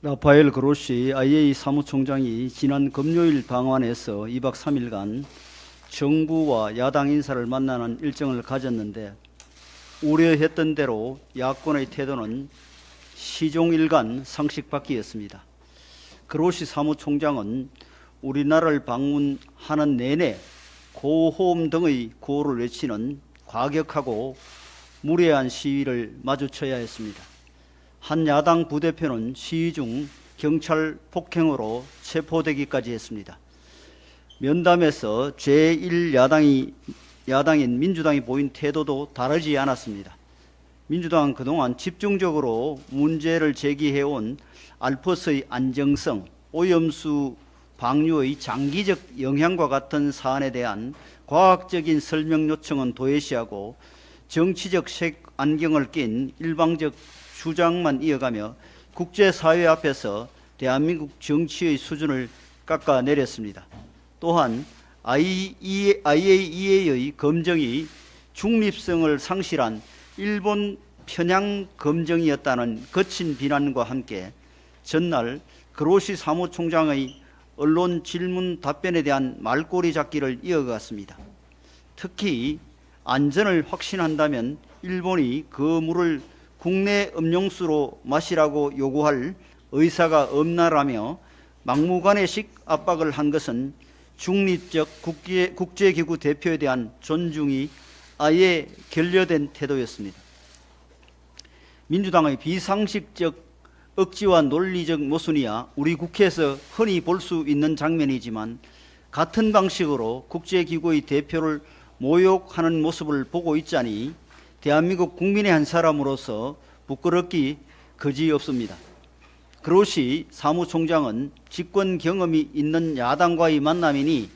라파엘 그로시 IA 사무총장이 지난 금요일 방한에서 2박 3일간 정부와 야당 인사를 만나는 일정을 가졌는데 우려했던 대로 야권의 태도는 시종일관 상식밖이었습니다. 그로시 사무총장은 우리나라를 방문하는 내내 고호음 등의 구호를 외치는 과격하고 무례한 시위를 마주쳐야 했습니다. 한 야당 부대표는 시위 중 경찰 폭행으로 체포되기까지 했습니다. 면담에서 제1야당인 민주당이 보인 태도도 다르지 않았습니다. 민주당은 그동안 집중적으로 문제를 제기해온 알프스의 안정성, 오염수 방류의 장기적 영향과 같은 사안에 대한 과학적인 설명 요청은 도외시하고 정치적 색안경을 낀 일방적 주장만 이어가며 국제사회 앞에서 대한민국 정치의 수준을 깎아내렸습니다. 또한 IAEA의 검증이 중립성을 상실한 일본 편향 검증이었다는 거친 비난과 함께 전날 그로시 사무총장의 언론 질문 답변에 대한 말꼬리 잡기를 이어갔습니다. 특히 안전을 확신한다면 일본이 그 물을 국내 음용수로 마시라고 요구할 의사가 없나라며 막무가내식 압박을 한 것은 중립적 국제기구 대표에 대한 존중이 아예 결여된 태도였습니다. 민주당의 비상식적 억지와 논리적 모순이야 우리 국회에서 흔히 볼 수 있는 장면이지만 같은 방식으로 국제기구의 대표를 모욕하는 모습을 보고 있자니 대한민국 국민의 한 사람으로서 부끄럽기 그지없습니다. 그로시 사무총장은 집권 경험이 있는 야당과의 만남이니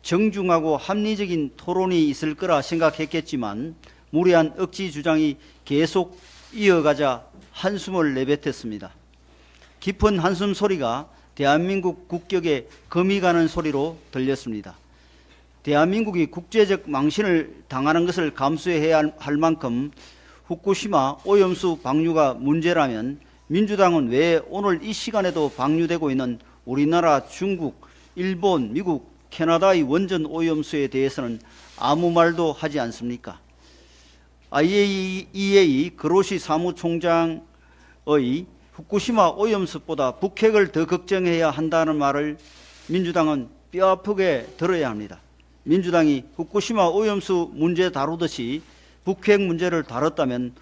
정중하고 합리적인 토론이 있을 거라 생각했겠지만 무례한 억지 주장이 계속 이어가자 한숨을 내뱉었습니다. 깊은 한숨 소리가 대한민국 국격에 금이 가는 소리로 들렸습니다. 대한민국이 국제적 망신을 당하는 것을 감수해야 할 만큼 후쿠시마 오염수 방류가 문제라면 민주당은 왜 오늘 이 시간에도 방류되고 있는 우리나라, 중국, 일본, 미국, 캐나다의 원전 오염수에 대해서는 아무 말도 하지 않습니까? IAEA 그로시 사무총장의 후쿠시마 오염수보다 북핵을 더 걱정해야 한다는 말을 민주당은 뼈아프게 들어야 합니다. 민주당이 후쿠시마 오염수 문제 다루듯이 북핵 문제를 다뤘다면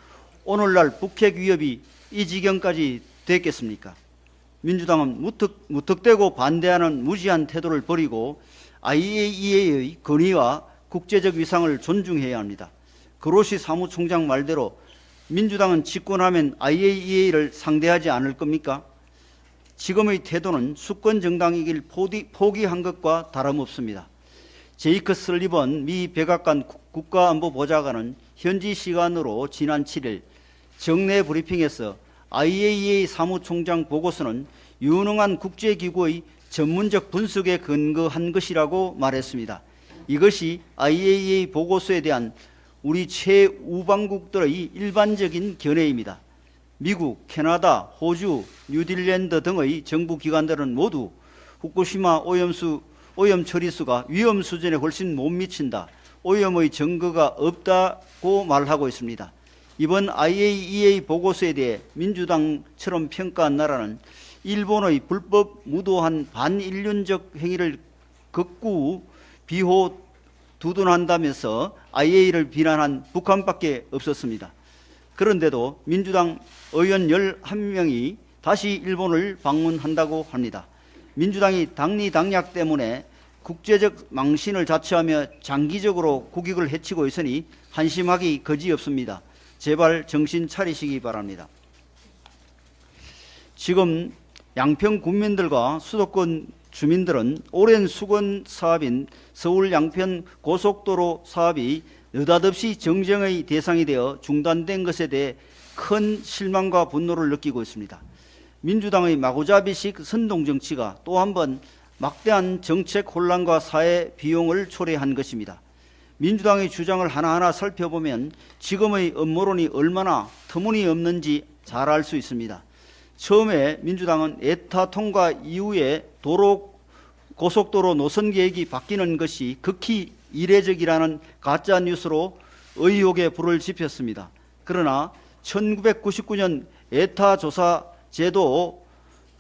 오늘날 북핵 위협이 이 지경까지 됐겠습니까? 민주당은 무턱대고 반대하는 무지한 태도를 버리고 IAEA의 권위와 국제적 위상을 존중해야 합니다. 그로시 사무총장 말대로 민주당은 집권하면 IAEA를 상대하지 않을 겁니까? 지금의 태도는 수권 정당이길 포기한 것과 다름없습니다. 제이크 설리번 미 백악관 국가안보보좌관은 현지 시간으로 지난 7일 정례 브리핑에서 IAEA 사무총장 보고서는 유능한 국제기구의 전문적 분석에 근거한 것이라고 말했습니다. 이것이 IAEA 보고서에 대한 우리 최우방국들의 일반적인 견해입니다. 미국, 캐나다, 호주, 뉴질랜드 등의 정부 기관들은 모두 후쿠시마 오염 처리수가 위험 수준에 훨씬 못 미친다, 오염의 증거가 없다고 말하고 있습니다. 이번 IAEA 보고서에 대해 민주당처럼 평가한 나라는 일본의 불법 무도한 반인륜적 행위를 극구 비호 두둔한다면서 IAEA를 비난한 북한밖에 없었습니다. 그런데도 민주당 의원 11명이 다시 일본을 방문한다고 합니다. 민주당이 당리당략 때문에 국제적 망신을 자처하며 장기적으로 국익을 해치고 있으니 한심하기 그지없습니다. 제발 정신 차리시기 바랍니다. 지금 양평 군민들과 수도권 주민들은 오랜 수건 사업인 서울 양평 고속도로 사업이 느닷없이 정쟁의 대상이 되어 중단된 것에 대해 큰 실망과 분노를 느끼고 있습니다. 민주당의 마구잡이식 선동정치가 또 한 번 막대한 정책 혼란과 사회 비용을 초래한 것입니다. 민주당의 주장을 하나하나 살펴보면 지금의 음모론이 얼마나 터무니없는지 잘 알 수 있습니다. 처음에 민주당은 에타 통과 이후에 고속도로 노선 계획이 바뀌는 것이 극히 이례적이라는 가짜 뉴스로 의혹에 불을 지폈습니다. 그러나 1999년 에타 조사 제도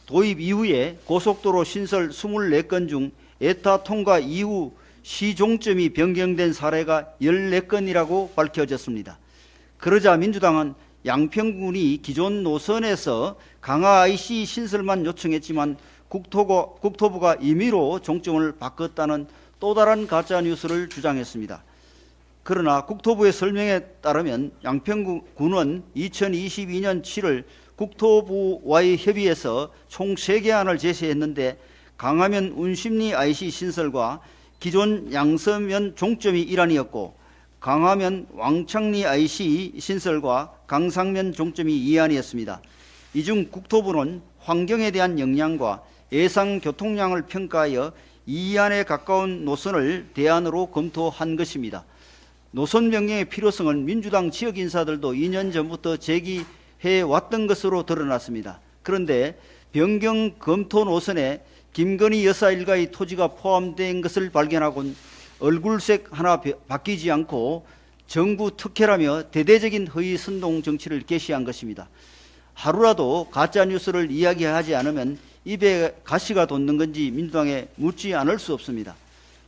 도입 이후에 고속도로 신설 24건 중 에타 통과 이후 시종점이 변경된 사례가 14건이라고 밝혀졌습니다. 그러자 민주당은 양평군이 기존 노선에서 강화 IC 신설만 요청했지만 국토부가 임의로 종점을 바꿨다는 또 다른 가짜 뉴스를 주장했습니다. 그러나 국토부의 설명에 따르면 양평군은 2022년 7월 국토부와의 협의에서 총 3개안을 제시했는데 강화면 운심리 IC 신설과 기존 양서면 종점이 일환이었고 강화면 왕창리 IC 신설과 강상면 종점이 2안이었습니다. 이 중 국토부는 환경에 대한 영향과 예상 교통량을 평가하여 2안에 가까운 노선을 대안으로 검토한 것입니다. 노선 변경의 필요성은 민주당 지역 인사들도 2년 전부터 제기해 왔던 것으로 드러났습니다. 그런데 변경 검토 노선에 김건희 여사 일가의 토지가 포함된 것을 발견하곤 얼굴색 하나 바뀌지 않고 정부 특혜라며 대대적인 허위 선동 정치를 개시한 것입니다. 하루라도 가짜 뉴스를 이야기하지 않으면 입에 가시가 돋는 건지 민주당에 묻지 않을 수 없습니다.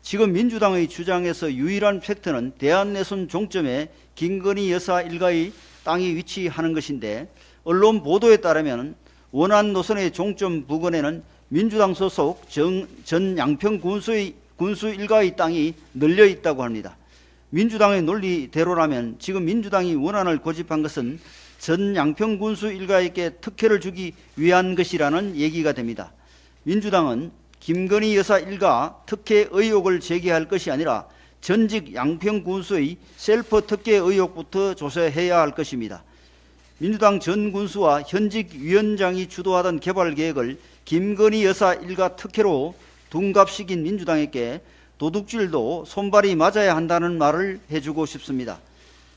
지금 민주당의 주장에서 유일한 팩트는 대한내선 종점에 김건희 여사 일가의 땅이 위치하는 것인데 언론 보도에 따르면 원안 노선의 종점 부근에는 민주당 소속 전 양평 군수 일가의 땅이 널려 있다고 합니다. 민주당의 논리대로라면 지금 민주당이 원안을 고집한 것은 전 양평 군수 일가에게 특혜를 주기 위한 것이라는 얘기가 됩니다. 민주당은 김건희 여사 일가 특혜 의혹을 제기할 것이 아니라 전직 양평 군수의 셀프 특혜 의혹부터 조사해야 할 것입니다. 민주당 전 군수와 현직 위원장이 주도하던 개발 계획을 김건희 여사 일가 특혜로 둔갑시킨 민주당에게 도둑질도 손발이 맞아야 한다는 말을 해주고 싶습니다.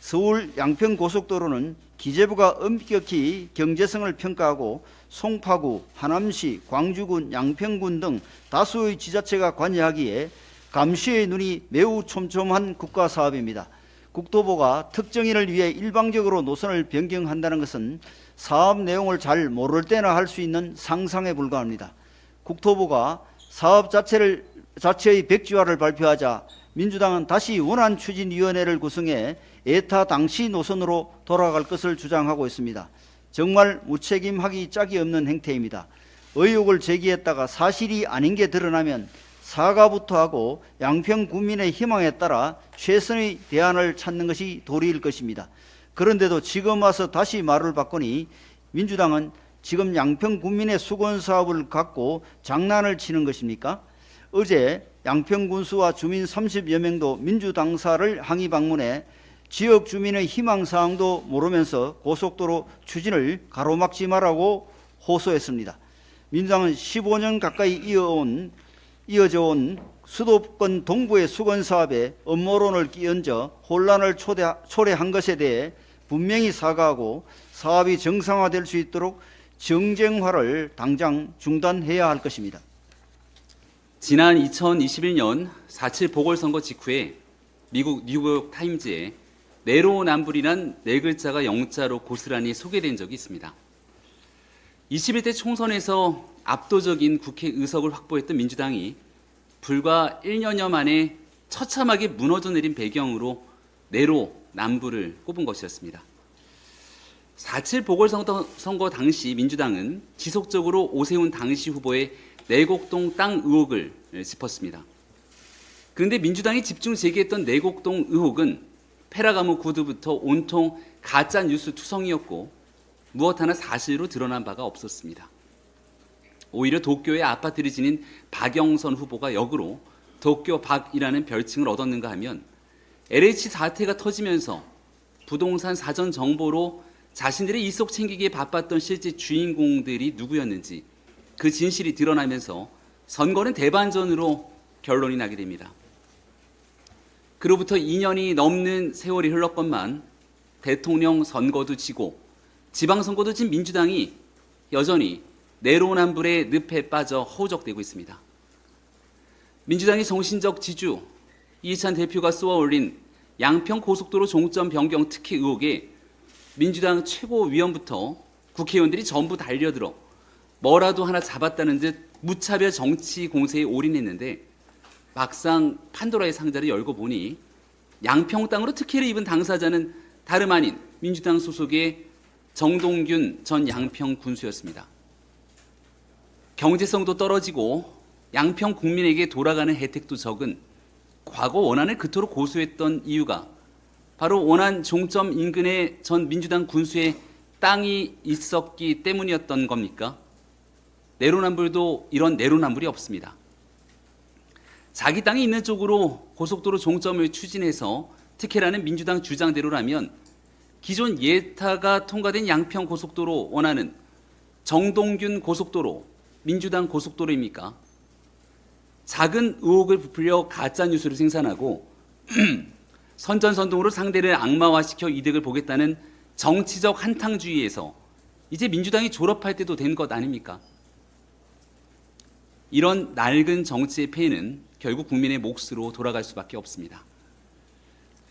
서울 양평고속도로는 기재부가 엄격히 경제성을 평가하고 송파구, 하남시, 광주군, 양평군 등 다수의 지자체가 관여하기에 감시의 눈이 매우 촘촘한 국가사업입니다. 국토부가 특정인을 위해 일방적으로 노선을 변경한다는 것은 사업 내용을 잘 모를 때나 할 수 있는 상상에 불과합니다. 국토부가 사업 자체의 백지화를 발표하자 민주당은 다시 원안추진위원회를 구성해 에타 당시 노선으로 돌아갈 것을 주장하고 있습니다. 정말 무책임하기 짝이 없는 행태입니다. 의혹을 제기했다가 사실이 아닌 게 드러나면 사과부터 하고 양평 국민의 희망에 따라 최선의 대안을 찾는 것이 도리일 것입니다. 그런데도 지금 와서 다시 말을 바꾸니 민주당은 지금 양평 국민의 수건 사업을 갖고 장난을 치는 것입니까? 어제 양평 군수와 주민 30여 명도 민주당사를 항의 방문해 지역 주민의 희망사항도 모르면서 고속도로 추진을 가로막지 말라고 호소했습니다. 민주당은 15년 가까이 이어져 온 수도권 동부의 수건 사업에 음모론을 끼얹어 혼란을 초래한 것에 대해 분명히 사과하고 사업이 정상화될 수 있도록 정쟁화를 당장 중단해야 할 것입니다. 지난 2021년 4.7 보궐선거 직후에 미국 뉴욕 타임즈에 내로남불이란 4글자가 영자로 고스란히 소개된 적이 있습니다. 21대 총선에서 압도적인 국회 의석을 확보했던 민주당이 불과 1년여 만에 처참하게 무너져 내린 배경으로 내로남불을 꼽은 것이었습니다. 4.7 보궐선거 당시 민주당은 지속적으로 오세훈 당시 후보의 내곡동 땅 의혹을 짚었습니다. 그런데 민주당이 집중 제기했던 내곡동 의혹은 페라가모 구두부터 온통 가짜 뉴스 투성이었고 무엇 하나 사실로 드러난 바가 없었습니다. 오히려 도쿄의 아파트를 지닌 박영선 후보가 역으로 도쿄 박이라는 별칭을 얻었는가 하면 LH 사태가 터지면서 부동산 사전 정보로 자신들의 일속 챙기기에 바빴던 실제 주인공들이 누구였는지 그 진실이 드러나면서 선거는 대반전으로 결론이 나게 됩니다. 그로부터 2년이 넘는 세월이 흘렀건만 대통령 선거도 지고 지방선거도 진 민주당이 여전히 내로남불의 늪에 빠져 허우적대고 있습니다. 민주당의 정신적 지주 이해찬 대표가 쏘아올린 양평 고속도로 종점 변경 특혜 의혹에 민주당 최고위원부터 국회의원들이 전부 달려들어 뭐라도 하나 잡았다는 듯 무차별 정치 공세에 올인했는데 막상 판도라의 상자를 열고 보니 양평 땅으로 특혜를 입은 당사자는 다름 아닌 민주당 소속의 정동균 전 양평 군수였습니다. 경제성도 떨어지고 양평 국민에게 돌아가는 혜택도 적은 과거 원안을 그토록 고수했던 이유가 바로 원안 종점 인근에 전 민주당 군수의 땅이 있었기 때문이었던 겁니까? 내로남불도 이런 내로남불이 없습니다. 자기 땅이 있는 쪽으로 고속도로 종점을 추진해서 특혜라는 민주당 주장대로라면 기존 예타가 통과된 양평 고속도로 원안은 정동균 고속도로, 민주당 고속도로입니까? 작은 의혹을 부풀려 가짜뉴스를 생산하고 선전선동으로 상대를 악마화시켜 이득을 보겠다는 정치적 한탕주의에서 이제 민주당이 졸업할 때도 된 것 아닙니까? 이런 낡은 정치의 폐해는 결국 국민의 몫으로 돌아갈 수밖에 없습니다.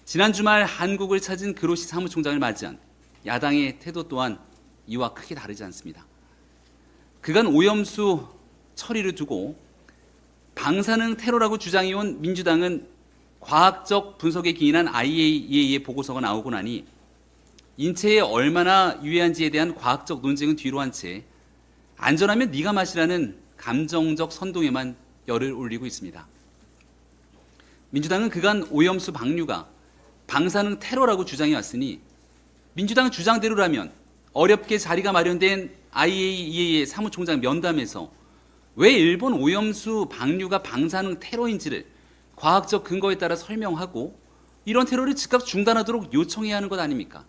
지난 주말 한국을 찾은 그로시 사무총장을 맞이한 야당의 태도 또한 이와 크게 다르지 않습니다. 그간 오염수 처리를 두고 방사능 테러라고 주장해온 민주당은 과학적 분석에 기인한 IAEA의 보고서가 나오고 나니 인체에 얼마나 유해한지에 대한 과학적 논쟁은 뒤로 한 채 안전하면 네가 마시라는 감정적 선동에만 열을 올리고 있습니다. 민주당은 그간 오염수 방류가 방사능 테러라고 주장해왔으니 민주당 주장대로라면 어렵게 자리가 마련된 IAEA의 사무총장 면담에서 왜 일본 오염수 방류가 방사능 테러인지를 과학적 근거에 따라 설명하고 이런 테러를 즉각 중단하도록 요청해야 하는 것 아닙니까?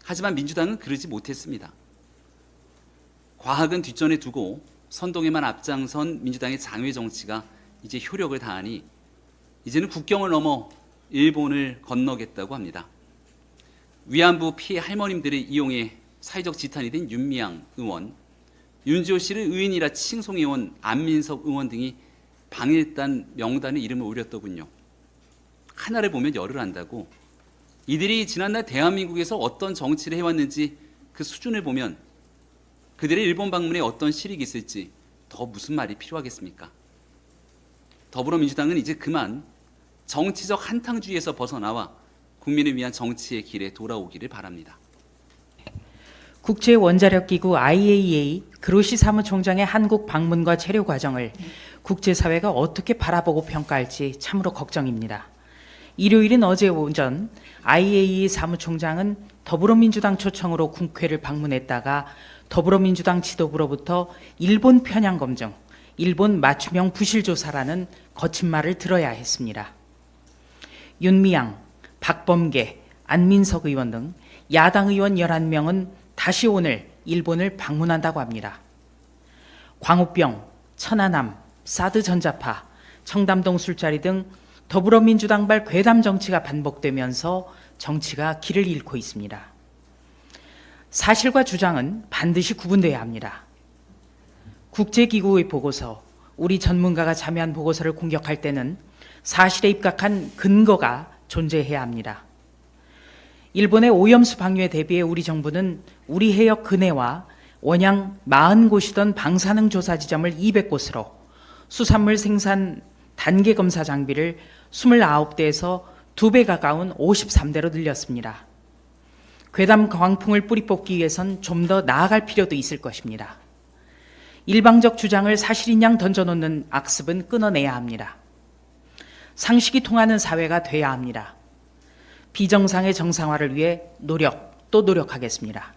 하지만 민주당은 그러지 못했습니다. 과학은 뒷전에 두고 선동에만 앞장선 민주당의 장외 정치가 이제 효력을 다하니 이제는 국경을 넘어 일본을 건너겠다고 합니다. 위안부 피해 할머님들을 이용해 사회적 지탄이 된 윤미향 의원, 윤지호 씨를 의인이라 칭송해온 안민석 의원 등이 방일단 명단에 이름을 올렸더군요. 하나를 보면 열을 안다고 이들이 지난날 대한민국에서 어떤 정치를 해왔는지 그 수준을 보면 그들의 일본 방문에 어떤 실익이 있을지 더 무슨 말이 필요하겠습니까? 더불어민주당은 이제 그만 정치적 한탕주의에서 벗어나와 국민을 위한 정치의 길에 돌아오기를 바랍니다. 국제원자력기구 IAEA 그로시 사무총장의 한국 방문과 체류 과정을 국제사회가 어떻게 바라보고 평가할지 참으로 걱정입니다. 일요일인 어제 오전 IAEA 사무총장은 더불어민주당 초청으로 국회를 방문했다가 더불어민주당 지도부로부터 일본 편향 검증, 일본 맞춤형 부실 조사라는 거친 말을 들어야 했습니다. 윤미향, 박범계, 안민석 의원 등 야당 의원 11명은 다시 오늘 일본을 방문한다고 합니다. 광우병, 천안함, 사드 전자파, 청담동 술자리 등 더불어민주당발 괴담 정치가 반복되면서 정치가 길을 잃고 있습니다. 사실과 주장은 반드시 구분돼야 합니다. 국제기구의 보고서, 우리 전문가가 참여한 보고서를 공격할 때는 사실에 입각한 근거가 존재해야 합니다. 일본의 오염수 방류에 대비해 우리 정부는 우리 해역 근해와 원양 40곳이던 방사능 조사 지점을 200곳으로 수산물 생산 단계 검사 장비를 29대에서 2배 가까운 53대로 늘렸습니다. 괴담 광풍을 뿌리 뽑기 위해선 좀 더 나아갈 필요도 있을 것입니다. 일방적 주장을 사실인 양 던져놓는 악습은 끊어내야 합니다. 상식이 통하는 사회가 돼야 합니다. 비정상의 정상화를 위해 노력하겠습니다.